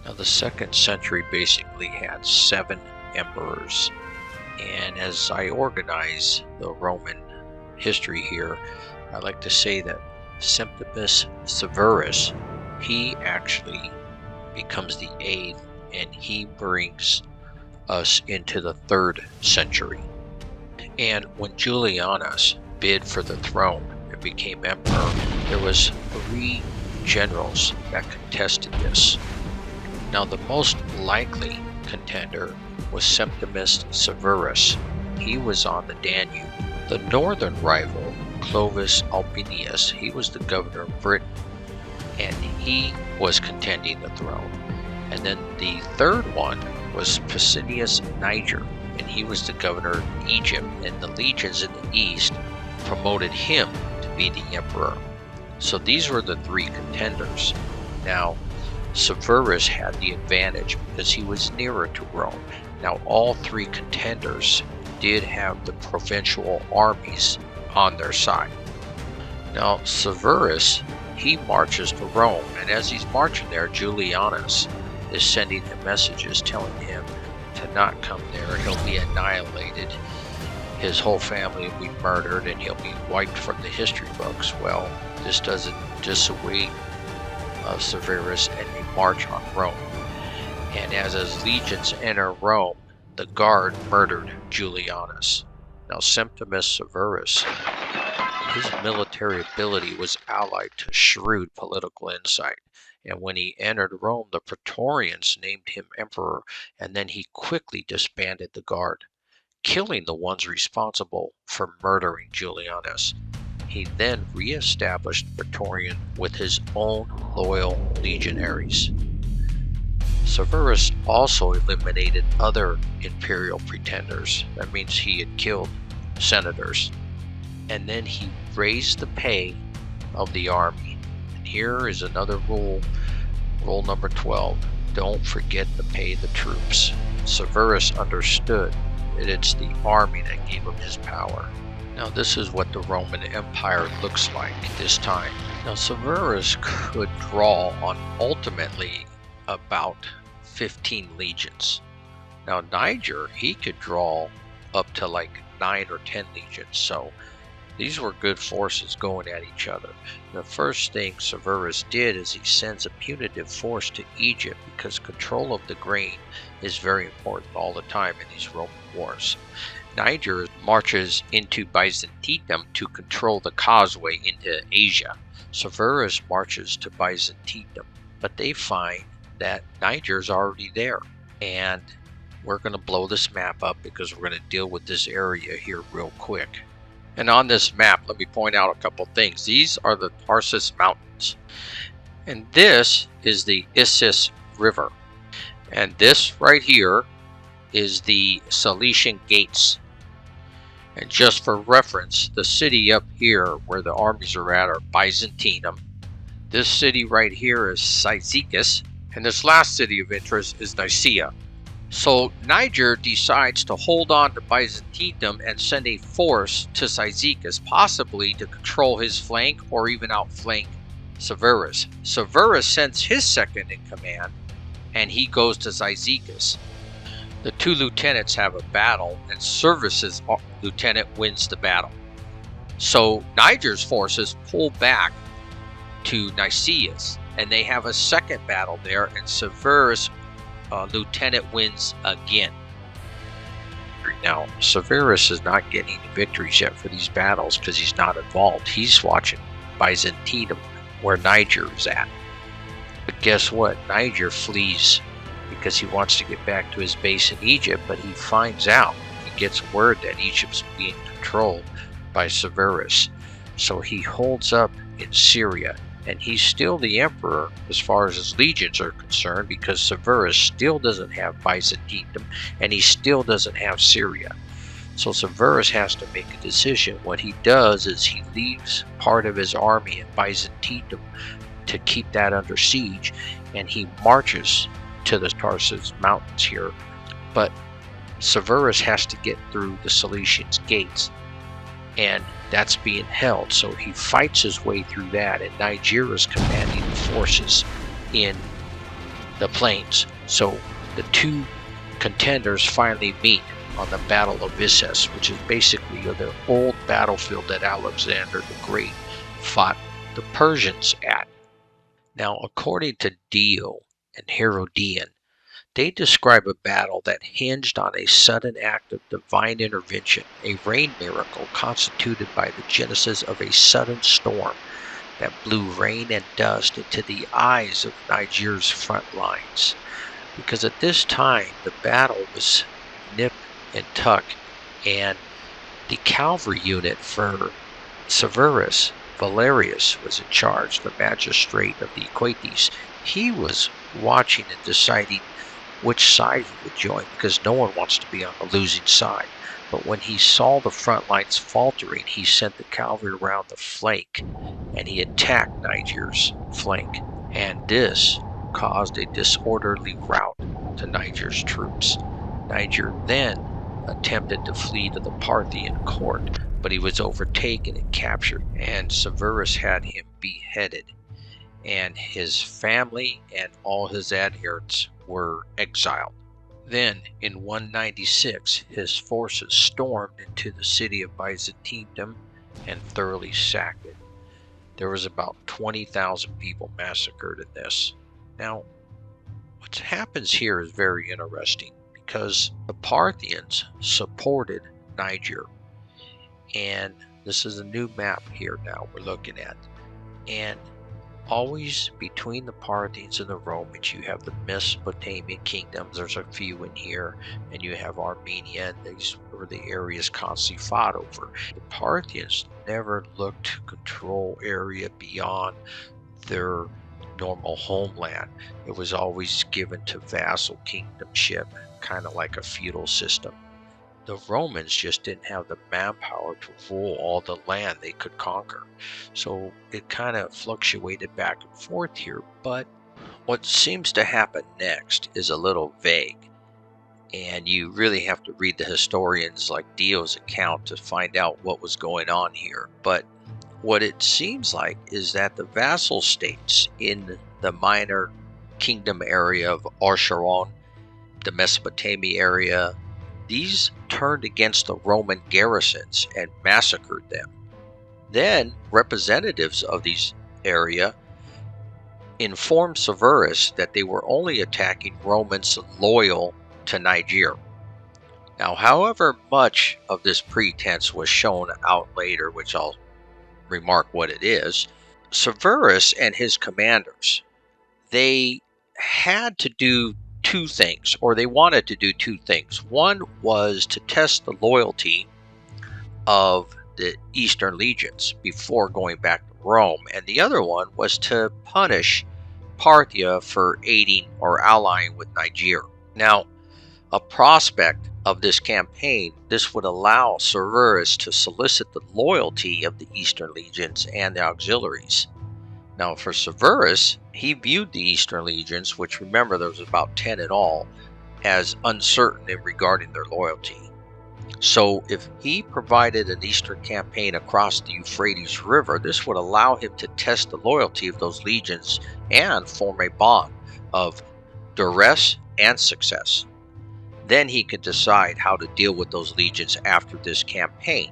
Now the 2nd century basically had 7 emperors, and as I organize the Roman history here, I like to say that Septimius Severus, he actually becomes the 8th, and he brings us into the 3rd century. And when Julianus bid for the throne and became emperor, there was 3 generals that contested this. Now the most likely contender was Septimius Severus. He was on the Danube. The northern rival, Clovis Albinus, he was the governor of Britain, and he was contending the throne. And then the 3rd one was Pessinus Niger, and he was the governor of Egypt, and the legions in the east promoted him to be the emperor. So these were the 3 contenders. Now Severus had the advantage because he was nearer to Rome. Now all 3 contenders did have the provincial armies on their side. Now Severus, he marches to Rome, and as he's marching there, Julianus is sending him messages telling him to not come there. He'll be annihilated. His whole family will be murdered, and he'll be wiped from the history books. Well, this doesn't dissuade Severus, and they march on Rome. And as his legions enter Rome, the guard murdered Julianus. Now Septimius Severus, his military ability was allied to shrewd political insight. And when he entered Rome, the Praetorians named him emperor, and then he quickly disbanded the guard, killing the ones responsible for murdering Julianus. He then re-established Praetorian with his own loyal legionaries. Severus also eliminated other imperial pretenders. That means he had killed senators. And then he raised the pay of the army. And here is another rule, rule number 12. Don't forget to pay the troops. Severus understood that it's the army that gave him his power. Now this is what the Roman Empire looks like at this time. Now Severus could draw on ultimately about 15 legions. Now Niger, he could draw up to like 9 or 10 legions, so these were good forces going at each other. The first thing Severus did is he sends a punitive force to Egypt, because control of the grain is very important all the time in these Roman wars. Niger marches into Byzantium to control the causeway into Asia. Severus marches to Byzantium, but they find that Niger's already there, and we're going to blow this map up because we're going to deal with this area here real quick. And on this map, let me point out a couple things. These are the Tarsus Mountains, and this is the Issus River, and this right here is the Cilician Gates. And just for reference, the city up here where the armies are at are Byzantium. This city right here is Cyzicus, and this last city of interest is Nicaea. So Niger decides to hold on to Byzantium and send a force to Cyzicus, possibly to control his flank or even outflank Severus. Severus sends his second in command, and he goes to Cyzicus. The 2 lieutenants have a battle, and Severus's lieutenant wins the battle. So Niger's forces pull back to Nicaea, and they have a second battle there, and Severus' lieutenant wins again. Now, Severus is not getting any victories yet for these battles because he's not involved. He's watching Byzantium, where Niger is at. But guess what? Niger flees because he wants to get back to his base in Egypt, but he finds out, he gets word that Egypt's being controlled by Severus. So he holds up in Syria, and he's still the emperor as far as his legions are concerned, because Severus still doesn't have Byzantium, and he still doesn't have Syria. So Severus has to make a decision. What he does is he leaves part of his army in Byzantium to keep that under siege, and he marches to the Tarsus Mountains here. But Severus has to get through the Cilician Gates, and that's being held. So he fights his way through that, and Niger is commanding the forces in the plains. So the two contenders finally meet on the Battle of Issus, which is basically the old battlefield that Alexander the Great fought the Persians at. Now, according to Dio and Herodian, they describe a battle that hinged on a sudden act of divine intervention, a rain miracle constituted by the genesis of a sudden storm that blew rain and dust into the eyes of Niger's front lines. Because at this time, the battle was nip and tuck, and the cavalry unit for Severus, Valerius, was in charge, the magistrate of the Equates. He was watching and deciding which side he would join, because no one wants to be on the losing side. But when he saw the front lines faltering, he sent the cavalry around the flank, and he attacked Niger's flank. And this caused a disorderly rout to Niger's troops. Niger then attempted to flee to the Parthian court, but he was overtaken and captured, and Severus had him beheaded, and his family and all his adherents were exiled. Then, in 196, his forces stormed into the city of Byzantium and thoroughly sacked it. There was about 20,000 people massacred in this. Now, what happens here is very interesting, because the Parthians supported Niger. And this is a new map here now we're looking at. And always between the Parthians and the Romans, you have the Mesopotamian kingdoms. There's a few in here, and you have Armenia, and these were the areas constantly fought over. The Parthians never looked to control area beyond their normal homeland. It was always given to vassal kingdomship, kind of like a feudal system. The Romans just didn't have the manpower to rule all the land they could conquer. So it kind of fluctuated back and forth here. But what seems to happen next is a little vague. And you really have to read the historians like Dio's account to find out what was going on here. But what it seems like is that the vassal states in the minor kingdom area of Arsharon, the Mesopotamia area, these turned against the Roman garrisons and massacred them. Then representatives of these area informed Severus that they were only attacking Romans loyal to Niger. Now, however much of this pretense was shown out later, which I'll remark what it is, Severus and his commanders, they had to do two things, or they wanted to do two things. One was to test the loyalty of the Eastern legions before going back to Rome, and the other one was to punish Parthia for aiding or allying with Niger. Now, a prospect of this campaign, this would allow Severus to solicit the loyalty of the Eastern legions and the auxiliaries. Now, for Severus, he viewed the Eastern legions, which remember there was about 10 in all, as uncertain in regarding their loyalty. So if he provided an Eastern campaign across the Euphrates River, this would allow him to test the loyalty of those legions and form a bond of duress and success. Then he could decide how to deal with those legions after this campaign.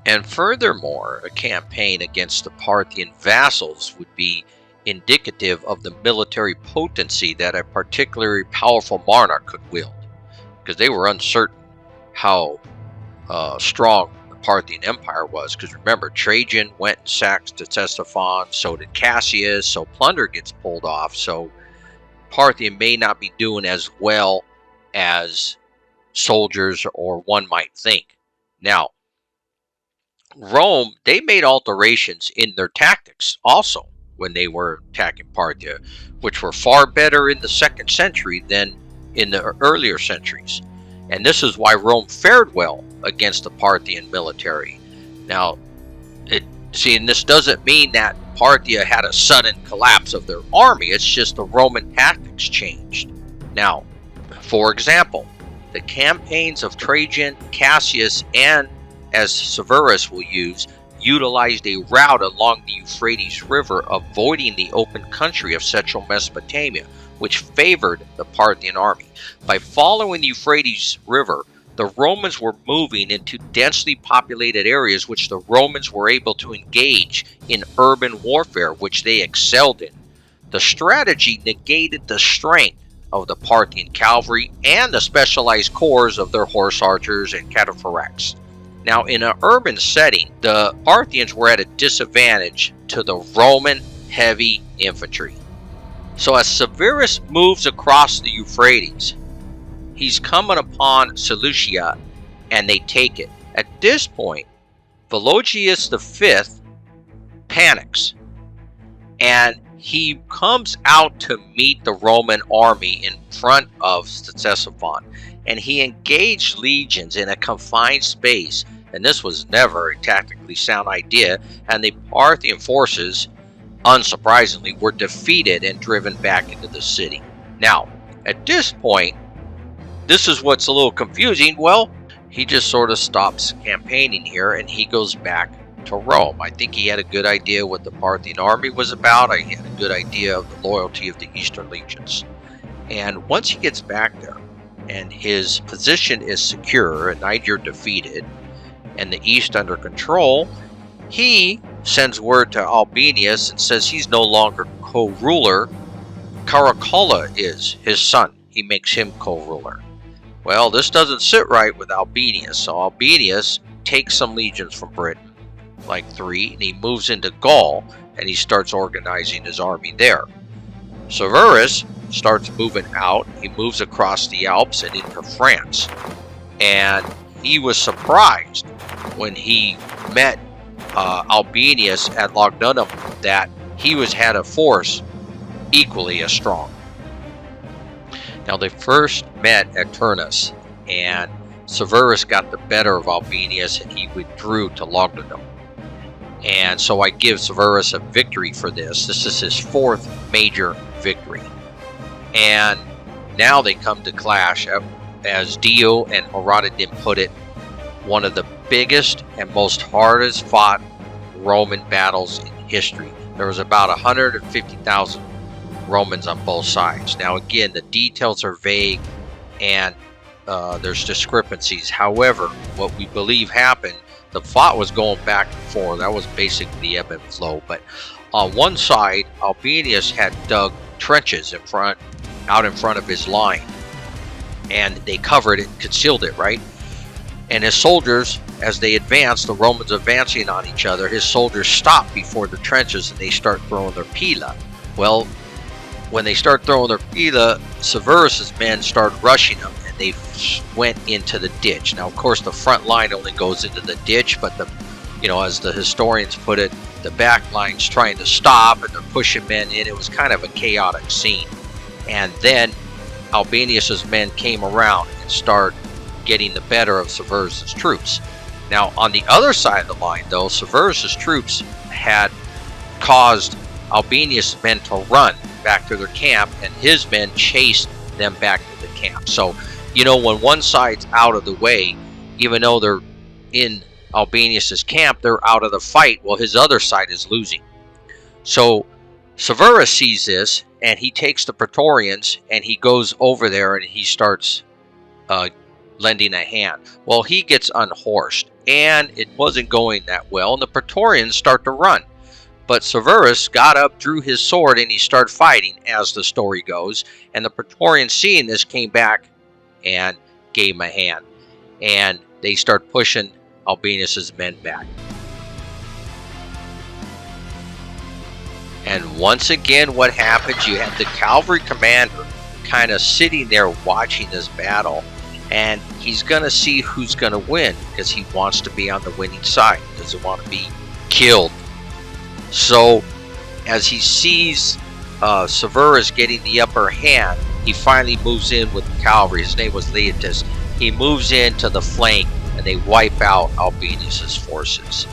And furthermore, a campaign against the Parthian vassals would be indicative of the military potency that a particularly powerful monarch could wield, because they were uncertain how strong the Parthian Empire was. Because remember, Trajan went and sacked Ctesiphon, so did Cassius, so plunder gets pulled off. So Parthian may not be doing as well as soldiers or one might think. Now, Rome, they made alterations in their tactics also when they were attacking Parthia, which were far better in the 2nd century than in the earlier centuries. And this is why Rome fared well against the Parthian military. Now, and this doesn't mean that Parthia had a sudden collapse of their army. It's just the Roman tactics changed. Now, for example, the campaigns of Trajan, Cassius, and as Severus will use, utilized a route along the Euphrates River, avoiding the open country of central Mesopotamia, which favored the Parthian army. By following the Euphrates River, the Romans were moving into densely populated areas which the Romans were able to engage in urban warfare, which they excelled in. The strategy negated the strength of the Parthian cavalry and the specialized corps of their horse archers and cataphracts. Now, in an urban setting, the Parthians were at a disadvantage to the Roman heavy infantry. So as Severus moves across the Euphrates, he's coming upon Seleucia, and they take it. At this point, Vologeses V panics, and he comes out to meet the Roman army in front of Ctesiphon, and he engaged legions in a confined space, and this was never a tactically sound idea, and the Parthian forces, unsurprisingly, were defeated and driven back into the city. Now, at this point, this is what's a little confusing. Well, he just sort of stops campaigning here, and he goes back to Rome. I think he had a good idea what the Parthian army was about. He had a good idea of the loyalty of the Eastern legions. And once he gets back there, and his position is secure, and Niger defeated, and the East under control, he sends word to Albinus and says he's no longer co-ruler. Caracalla is his son. He makes him co-ruler. Well, this doesn't sit right with Albinus, so Albinus takes some legions from Britain, like 3, and he moves into Gaul, and he starts organizing his army there. Severus starts moving out. He moves across the Alps and into France, and he was surprised when he met Albinus at Lugdunum that he had a force equally as strong. Now, they first met at Turnus, and Severus got the better of Albinus, and he withdrew to Lugdunum. And so I give Severus a victory for this. This is his 4th major victory. And now they come to clash, as Dio and Herodotus put it, one of the biggest and most hardest fought Roman battles in history. There was about 150,000 Romans on both sides. Now again, the details are vague, and there's discrepancies. However, what we believe happened, the fight was going back and forth. That was basically the ebb and flow. But on one side, Albinus had dug trenches out in front of his line, and they covered it, concealed it, right? And his soldiers, as they advanced, the Romans advancing on each other, his soldiers stopped before the trenches and they start throwing their pila. Well, when they start throwing their pila, Severus's men started rushing them, and they went into the ditch. Now, of course, the front line only goes into the ditch, but as the historians put it, the back line's trying to stop, and they're pushing men in. It was kind of a chaotic scene. And then Albinus's men came around and started getting the better of Severus's troops. Now, on the other side of the line, though, Severus's troops had caused Albinus's men to run back to their camp, and his men chased them back to the camp. So, when one side's out of the way, even though they're in Albinus's camp, they're out of the fight. Well, his other side is losing. So Severus sees this, and he takes the Praetorians, and he goes over there, and he starts lending a hand. Well, he gets unhorsed, and it wasn't going that well, and the Praetorians start to run. But Severus got up, drew his sword, and he started fighting, as the story goes. And the Praetorians, seeing this, came back and gave him a hand. And they start pushing Albinus's men back. And once again, what happens? You have the cavalry commander kind of sitting there watching this battle. And he's going to see who's going to win, because he wants to be on the winning side. He doesn't want to be killed. So, as he sees Severus getting the upper hand, he finally moves in with the cavalry. His name was Leotus. He moves into the flank, and they wipe out Albinus's forces.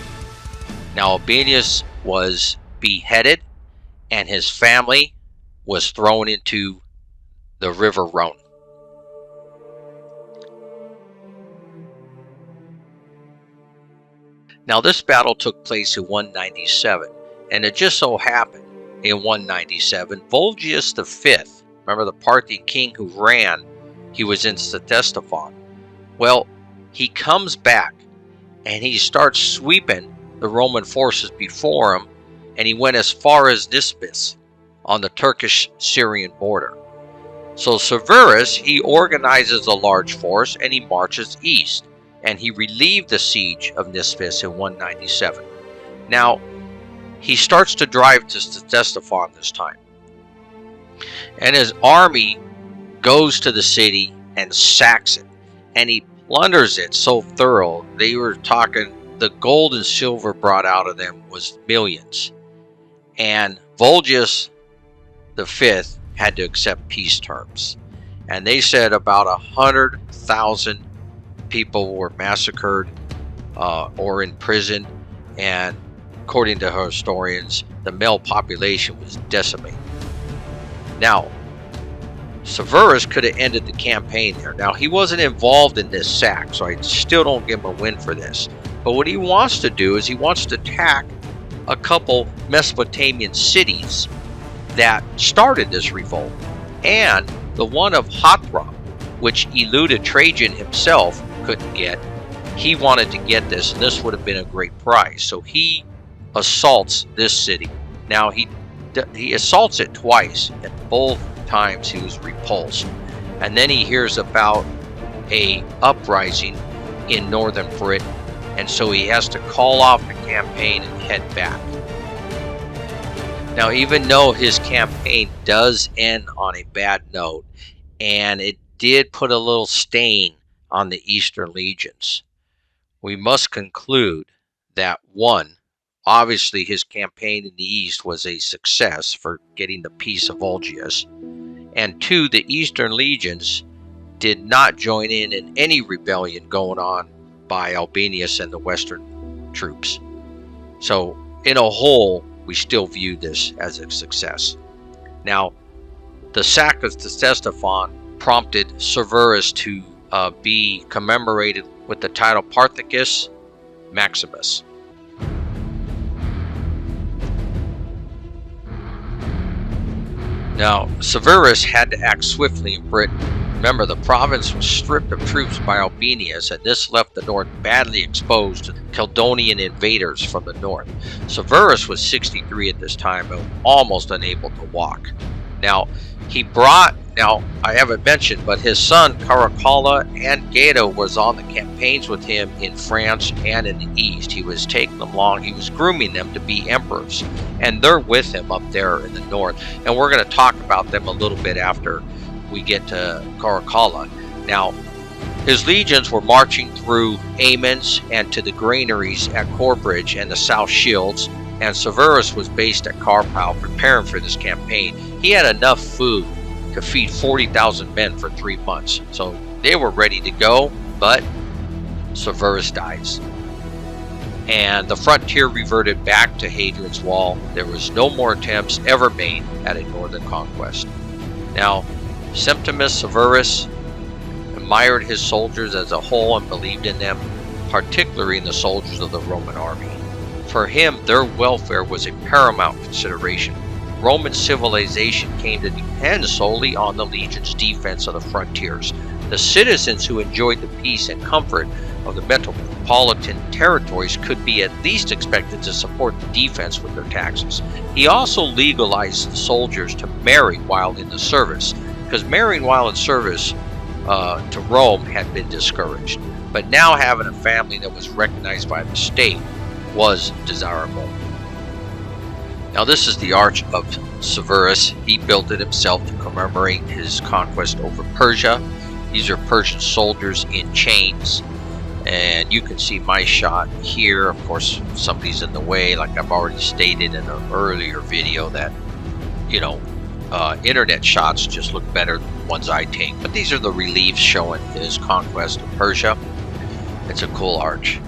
Now, Albinus was beheaded, and his family was thrown into the river Rhone. Now, this battle took place in 197, and it just so happened in 197, Vologeses V Remember the Parthian king who ran? He was in Septimius. Well, he comes back and he starts sweeping the Roman forces before him, and he went as far as Nisibis on the Turkish-Syrian border. So Severus, he organizes a large force and he marches east, and he relieved the siege of Nisibis in 197. Now, he starts to drive to Septimius this time, and his army goes to the city and sacks it, and he plunders it so thorough. They were talking, the gold and silver brought out of them was millions, and Volgius V had to accept peace terms, and they said about 100,000 people were massacred or imprisoned, and according to historians, the male population was decimated. Now, Severus could have ended the campaign there. Now, he wasn't involved in this sack, so I still don't give him a win for this. But what he wants to do is he wants to attack a couple Mesopotamian cities that started this revolt, and the one of Hatra, which eluded Trajan himself couldn't get. He wanted to get this, and this would have been a great prize. So he assaults this city. Now he assaults it twice, and both times he was repulsed. And then he hears about a uprising in northern Britain, and so he has to call off the campaign and head back. Now, even though his campaign does end on a bad note, and it did put a little stain on the Eastern legions, we must conclude that, one, obviously his campaign in the East was a success for getting the peace of Volgius, and two, the Eastern legions did not join in any rebellion going on by Albinus and the Western troops. So, in a whole, we still view this as a success. Now, the sack of Septimius prompted Severus to be commemorated with the title Parthicus Maximus. Now, Severus had to act swiftly in Britain. Remember, the province was stripped of troops by Albinus, and this left the north badly exposed to Caledonian invaders from the north. Severus was 63 at this time and almost unable to walk. Now, I haven't mentioned, but his son Caracalla and Gato was on the campaigns with him in France and in the East. He was taking them along, he was grooming them to be emperors, and they're with him up there in the north. And we're going to talk about them a little bit after we get to Caracalla. Now, his legions were marching through Amiens and to the granaries at Corbridge and the South Shields, and Severus was based at Carpal preparing for this campaign. He had enough food to feed 40,000 men for 3 months, so they were ready to go, but Severus dies. And the frontier reverted back to Hadrian's Wall. There was no more attempts ever made at a northern conquest. Now, Septimius Severus admired his soldiers as a whole and believed in them, particularly in the soldiers of the Roman army. For him, their welfare was a paramount consideration. Roman civilization came to depend solely on the legion's defense of the frontiers. The citizens who enjoyed the peace and comfort of the metropolitan territories could be at least expected to support the defense with their taxes. He also legalized the soldiers to marry while in the service, because marrying while in service to Rome had been discouraged. But now having a family that was recognized by the state was desirable. Now, this is the Arch of Severus. He built it himself to commemorate his conquest over Persia. These are Persian soldiers in chains, and you can see my shot here. Of course, somebody's in the way, like I've already stated in an earlier video, that internet shots just look better than the ones I take. But these are the reliefs showing his conquest of Persia. It's a cool arch.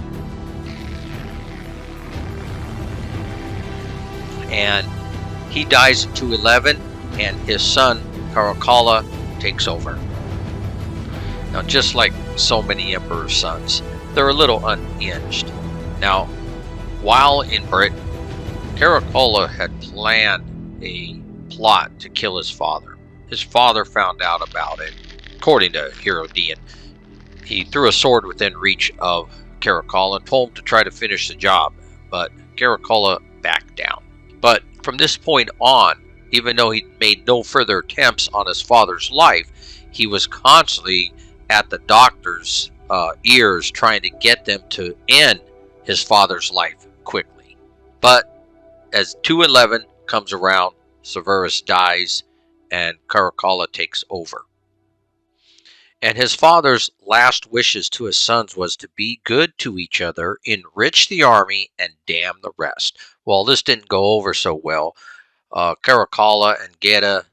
And he dies in 211, and his son Caracalla takes over. Now, just like so many emperor's sons, they're a little unhinged. Now, while in Britain, Caracalla had planned a plot to kill his father. his father found out about it. According to Herodian, he threw a sword within reach of Caracalla and told him to try to finish the job, but Caracalla backed down. But from this point on, even though he made no further attempts on his father's life, he was constantly at the doctor's ears trying to get them to end his father's life quickly. But as 211 comes around, Severus dies and Caracalla takes over. And his father's last wishes to his sons was to be good to each other, enrich the army, and damn the rest. Well, this didn't go over so well. Caracalla and Geta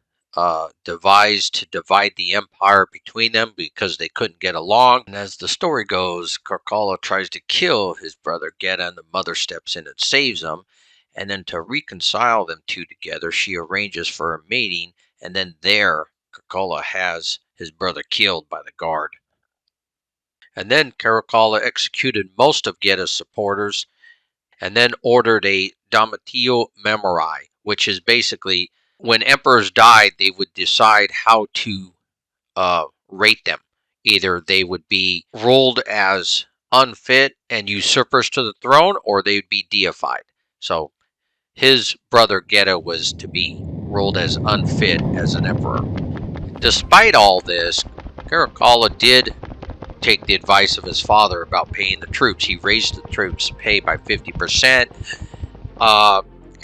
devised to divide the empire between them because they couldn't get along. And as the story goes, Caracalla tries to kill his brother Geta, and the mother steps in and saves him. And then to reconcile them two together, she arranges for a meeting, and then there, Caracalla has his brother killed by the guard. And then Caracalla executed most of Geta's supporters, and then ordered a Domitio Memori, which is basically when emperors died, they would decide how to rate them. Either they would be ruled as unfit and usurpers to the throne, or they would be deified. So his brother Geta was to be ruled as unfit as an emperor. Despite all this, Caracalla did take the advice of his father about paying the troops. He raised the troops' pay by 50%.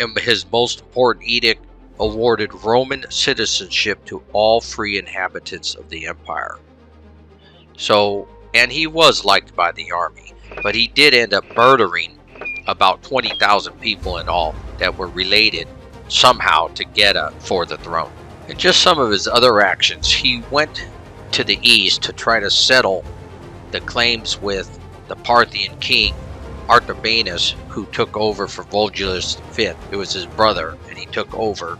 And his most important edict awarded Roman citizenship to all free inhabitants of the empire. So, and he was liked by the army, but he did end up murdering about 20,000 people in all that were related somehow to Geta for the throne. And just some of his other actions, he went to the east to try to settle the claims with the Parthian king Artabanus, who took over for Volulus V. It was his brother, and he took over,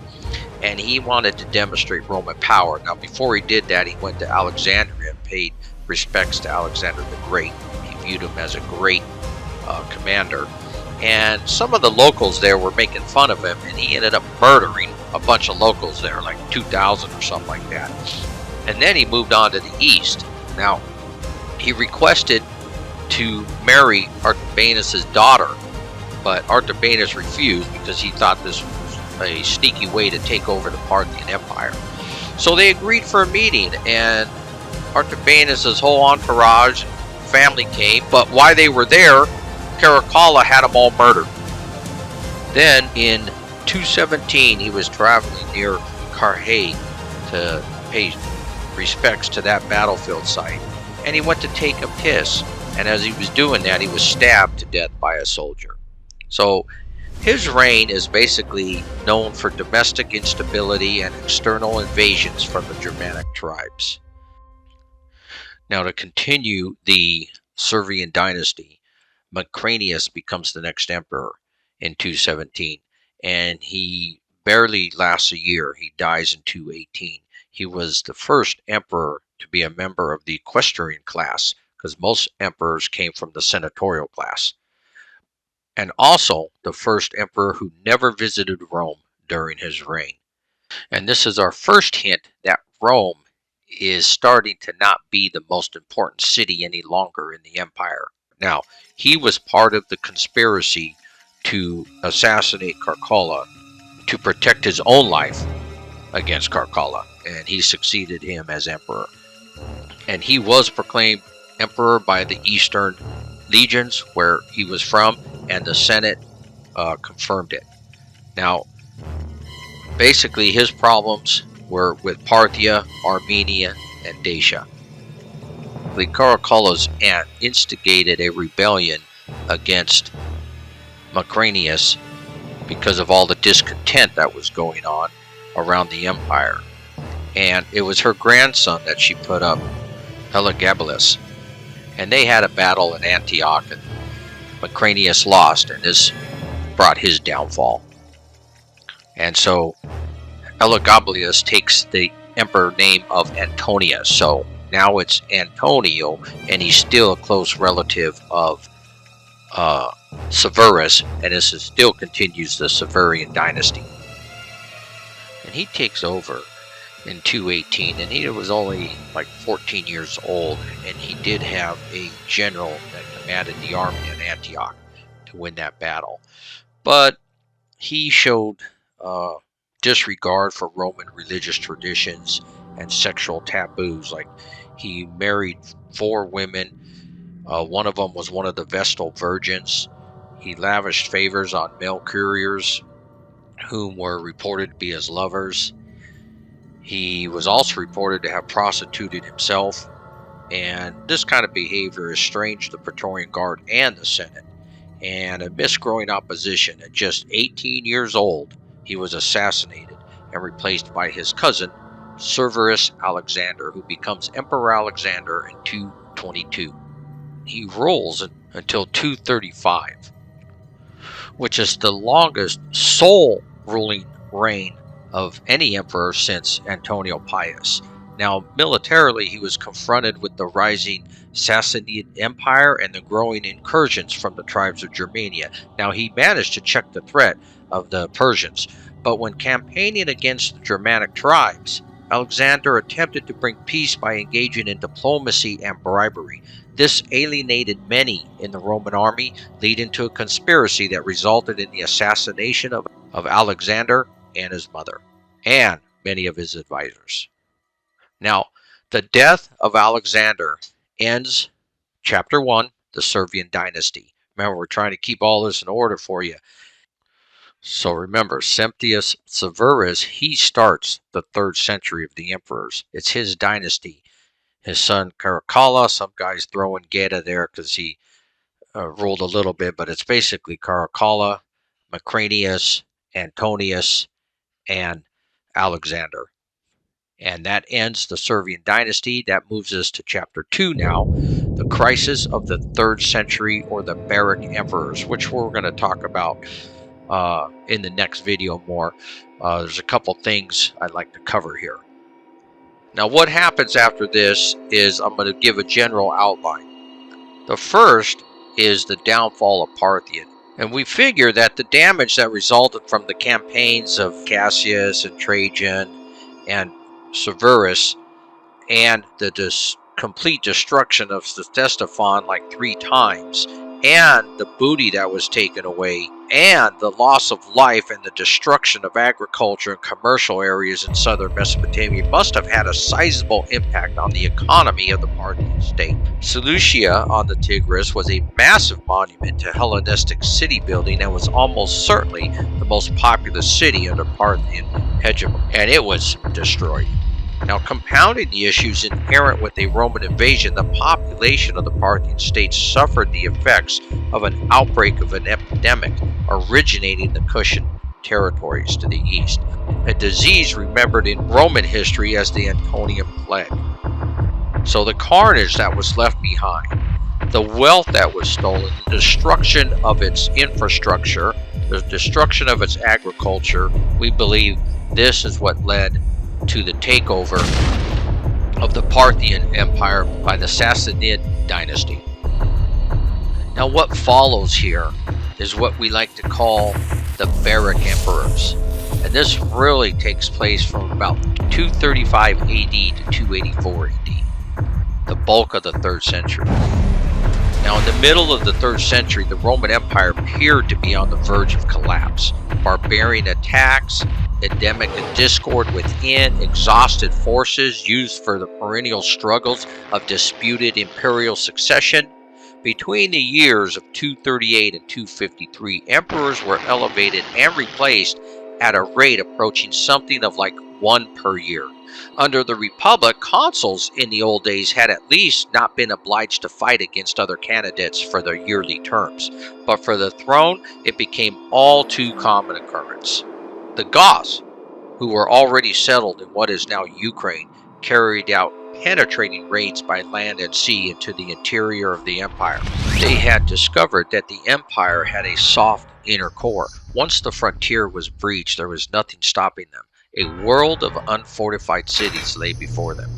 and he wanted to demonstrate Roman power. Now, before he did that, he went to Alexandria and paid respects to Alexander the Great. He viewed him as a great commander, and some of the locals there were making fun of him, and he ended up murdering a bunch of locals there, like 2,000 or something like that. And then he moved on to the east. Now, he requested to marry Artabanus' daughter, but Artabanus refused because he thought this was a sneaky way to take over the Parthian Empire. So they agreed for a meeting, and Artabanus' whole entourage and family came, but while they were there, Caracalla had them all murdered. Then in 217, he was traveling near Carrhae to pay respects to that battlefield site, and he went to take a piss, and as he was doing that, he was stabbed to death by a soldier. So his reign is basically known for domestic instability and external invasions from the Germanic tribes. Now, to continue the Servian dynasty, Macranius becomes the next emperor in 217, and he barely lasts a year. He dies in 218. He was the first emperor to be a member of the equestrian class, because most emperors came from the senatorial class, and also the first emperor who never visited Rome during his reign. And this is our first hint that Rome is starting to not be the most important city any longer in the empire. Now, he was part of the conspiracy to assassinate Caracalla to protect his own life against Caracalla, and he succeeded him as emperor. And he was proclaimed emperor by the Eastern legions where he was from, and the Senate confirmed it. Now, basically his problems were with Parthia, Armenia, and Dacia. Caracalla's aunt instigated a rebellion against Macranius because of all the discontent that was going on around the empire. And it was her grandson that she put up, Elagabalus. And they had a battle in Antioch, and Macranius lost, and this brought his downfall. And so Elagabalus takes the emperor name of Antonius. So now it's Antonio, and he's still a close relative of Severus, and this still continues the Severian dynasty. And he takes over, in 218, and he was only like 14 years old, and he did have a general that commanded the army in Antioch to win that battle. But he showed disregard for Roman religious traditions and sexual taboos. Like, he married 4 women. One of them was one of the Vestal virgins. He lavished favors on male couriers, whom were reported to be his lovers. He was also reported to have prostituted himself, and this kind of behavior estranged the Praetorian Guard and the Senate. And amidst growing opposition, at just 18 years old, he was assassinated and replaced by his cousin, Severus Alexander, who becomes Emperor Alexander in 222. He rules until 235, which is the longest sole ruling reign of any emperor since Antonio Pius. Now, militarily, he was confronted with the rising Sassanid Empire and the growing incursions from the tribes of Germania. Now, he managed to check the threat of the Persians, but when campaigning against the Germanic tribes, Alexander attempted to bring peace by engaging in diplomacy and bribery. This alienated many in the Roman army, leading to a conspiracy that resulted in the assassination of Alexander and his mother, and many of his advisors. Now, the death of Alexander ends Chapter 1, the Servian Dynasty. Remember, we're trying to keep all this in order for you. So remember, Septimius Severus, he starts the 3rd century of the emperors. It's his dynasty. His son Caracalla, some guys throwing Geta there because he ruled a little bit, but it's basically Caracalla, Macranius, Antonius, and Alexander. And that ends the Servian Dynasty. That moves us to Chapter 2 now, the Crises of the 3rd century, or the Barrack Emperors, which we're going to talk about in the next video more. There's a couple things I'd like to cover here. Now, what happens after this is I'm going to give a general outline. The first is the downfall of Parthian. And we figure that the damage that resulted from the campaigns of Cassius and Trajan and Severus, and the complete destruction of Ctesiphon like 3 times, and the booty that was taken away, and the loss of life and the destruction of agriculture and commercial areas in southern Mesopotamia must have had a sizable impact on the economy of the Parthian state. Seleucia on the Tigris was a massive monument to Hellenistic city building and was almost certainly the most populous city under Parthian hegemony, and it was destroyed. Now, compounding the issues inherent with a Roman invasion, the population of the Parthian state suffered the effects of an outbreak of an epidemic originating in the Cushan territories to the east, a disease remembered in Roman history as the Antonian Plague. So the carnage that was left behind, the wealth that was stolen, the destruction of its infrastructure, the destruction of its agriculture, we believe this is what led to the takeover of the Parthian Empire by the Sassanid Dynasty. Now, what follows here is what we like to call the Barrack Emperors, and this really takes place from about 235 AD to 284 AD, the bulk of the 3rd century. Now, in the middle of the 3rd century, the Roman Empire appeared to be on the verge of collapse. Barbarian attacks, endemic and discord within, exhausted forces used for the perennial struggles of disputed imperial succession. Between the years of 238 and 253, emperors were elevated and replaced at a rate approaching something of like 1 per year. Under the Republic, consuls in the old days had at least not been obliged to fight against other candidates for their yearly terms, but for the throne, it became all too common occurrence. The Goths, who were already settled in what is now Ukraine, carried out penetrating raids by land and sea into the interior of the empire. They had discovered that the empire had a soft inner core. Once the frontier was breached, there was nothing stopping them. A world of unfortified cities lay before them.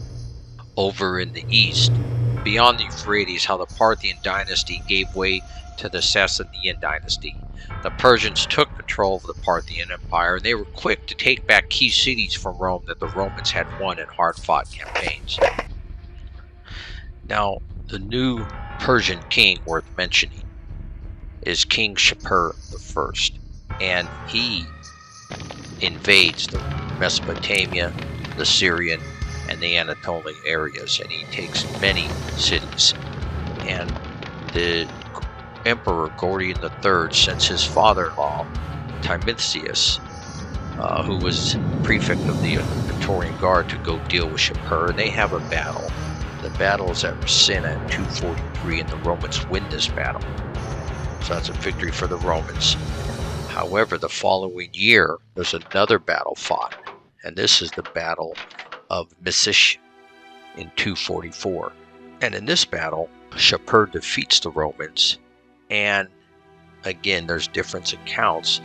Over in the east, beyond the Euphrates, how the Parthian dynasty gave way to the Sasanian dynasty. the Persians took control of the Parthian Empire, and they were quick to take back key cities from Rome that the Romans had won in hard-fought campaigns. Now, the new Persian king worth mentioning is King Shapur I, and he invades the Mesopotamia, the Syrian, and the Anatolian areas, and he takes many cities. And the Emperor Gordian III sends his father-in-law, Timothius, who was prefect of the Praetorian Guard, to go deal with Shapur, and they have a battle. The battle is at Ravenna in 243, and the Romans win this battle. So that's a victory for the Romans. However, the following year, there's another battle fought, and this is the Battle of Misish in 244. And in this battle, Shapur defeats the Romans, and again, there's different accounts.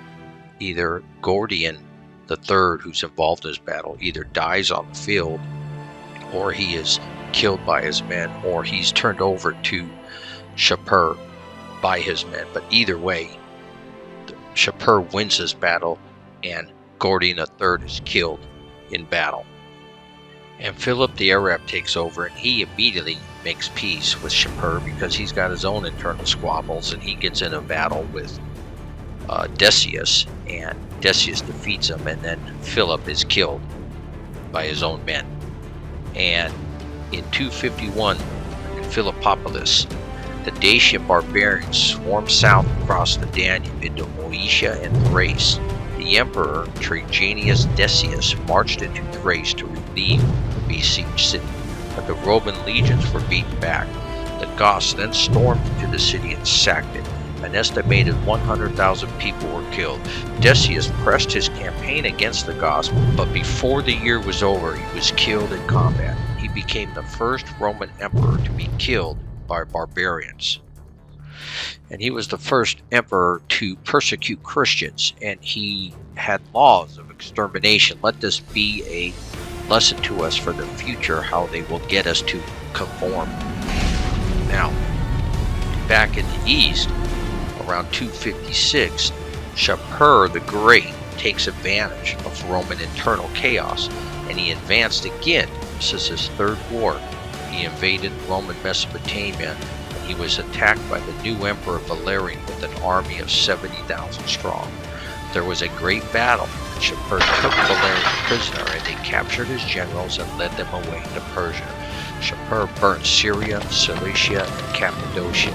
Either Gordian III, who's involved in this battle, either dies on the field, or he is killed by his men, or he's turned over to Shapur by his men. But either way, Shapur wins this battle, and Gordian III is killed in battle. And Philip the Arab takes over, and he immediately makes peace with Shapur because he's got his own internal squabbles, and he gets in a battle with Decius, and Decius defeats him, and then Philip is killed by his own men. And in 251, in Philippopolis, the Dacian barbarians swarmed south across the Danube into Moesia and Thrace. The emperor Trajanius Decius marched into Thrace to relieve the besieged city, but the Roman legions were beaten back. The Goths then stormed into the city and sacked it. An estimated 100,000 people were killed. Decius pressed his campaign against the Goths, but before the year was over, he was killed in combat. He became the first Roman emperor to be killed by barbarians. And he was the first emperor to persecute Christians, and he had laws of extermination. Let this be a lesson to us for the future, how they will get us to conform. Now, back in the east, around 256, Shapur the Great takes advantage of Roman internal chaos, and he advanced again. This is his third war. He invaded Roman Mesopotamia, and he was attacked by the new emperor Valerian with an army of 70,000 strong. There was a great battle, and Shapur took Valerian prisoner, and they captured his generals and led them away to Persia. Shapur burnt Syria, Cilicia, and Cappadocia.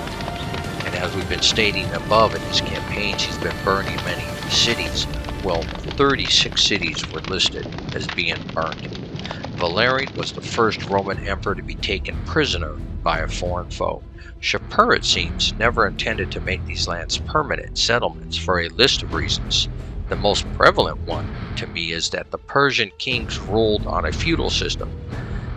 And as we've been stating above, in his campaigns, he's been burning many cities. Well, 36 cities were listed as being burned. Valerian was the first Roman emperor to be taken prisoner by a foreign foe. Shapur, it seems, never intended to make these lands permanent settlements for a list of reasons. The most prevalent one, to me, is that the Persian kings ruled on a feudal system,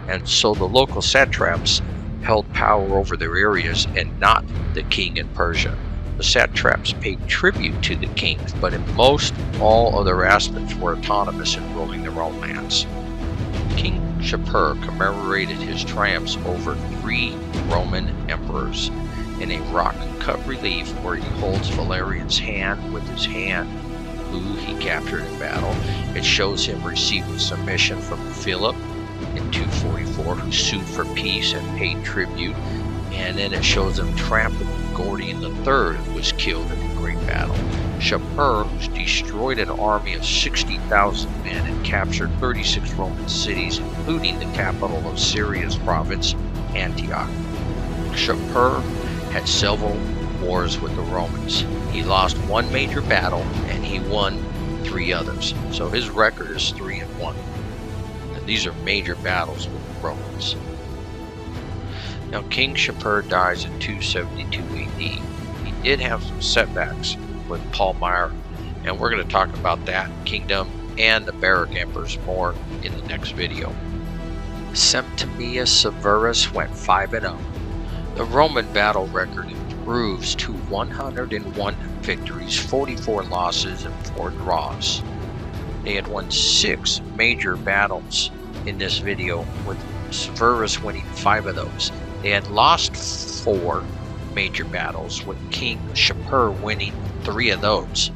and so the local satraps held power over their areas and not the king in Persia. The satraps paid tribute to the kings, but in most all other aspects were autonomous in ruling their own lands. King Shapur commemorated his triumphs over 3 Roman emperors in a rock-cut relief where he holds Valerian's hand with his hand, who he captured in battle. It shows him receiving submission from Philip in 244, who sued for peace and paid tribute, and then it shows him trampling Gordian III, who was killed in a great battle. Shapur, who's destroyed an army of 60,000 men and captured 36 Roman cities, including the capital of Syria's province, Antioch. Shapur had several wars with the Romans. He lost 1 major battle and he won 3 others. So his record is 3-1. And these are major battles with the Romans. Now, King Shapur dies in 272 AD. He did have some setbacks with Palmyra, and we're going to talk about that kingdom and the Barrack emperors more in the next video. Septimius Severus went 5-0. The Roman battle record improves to 101 victories, 44 losses, and 4 draws. They had won 6 major battles in this video, with Severus winning 5 of those. They had lost 4, major battles, with King Shapur winning 3 of those.